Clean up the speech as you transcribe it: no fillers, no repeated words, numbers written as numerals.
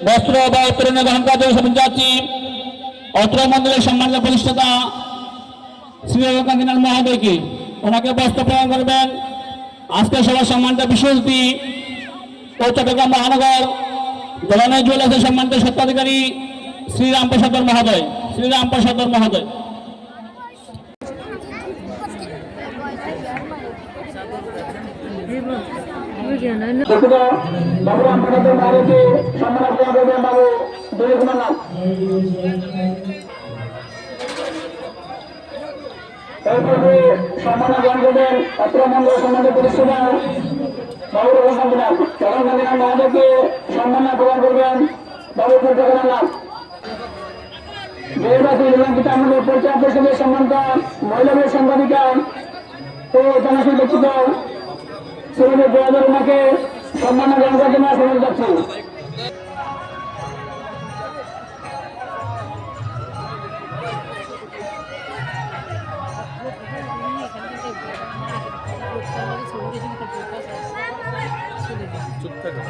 বস্ত্র বা উত্তরণে গ্রহণ করার জন্য সবাই যাচ্ছি অত্র মন্দিরের সম্মানিত প্রতিষ্ঠাতা শ্রী কান্তিনাথ মহোদয়কে। ওনাকে বস্ত্র প্রদান করবেন আজকে সবার সম্মানিত বিশেষ অতিথি ও চট্টগ্রাম মহানগর জলানয় জুয়েলার্সের সম্মানিত স্বত্বাধিকারী শ্রীরাম প্রসাদ মহোদয়। শ্রীরাম প্রসাদ মহোদয় সম্মান গ্রহণ করবেন অত্র মন্ডল সম্মানিত পরিষেবা বাবু কান্তিনাথ কান্তিনাথ মহোদয়কে সম্মান প্রদান করবেন বাবু জগন্নাথ। আমাদের পরিচয় পরিষদের সম্মানিত মহিলা সাংবাদিকা ও জনশীল ব্যক্তিত্ব শ্রীমতী বেয়াদের ওনাকে সম্মান গ্রহণ করার জন্য সুযোগ যাচ্ছি। চুপ থাকো।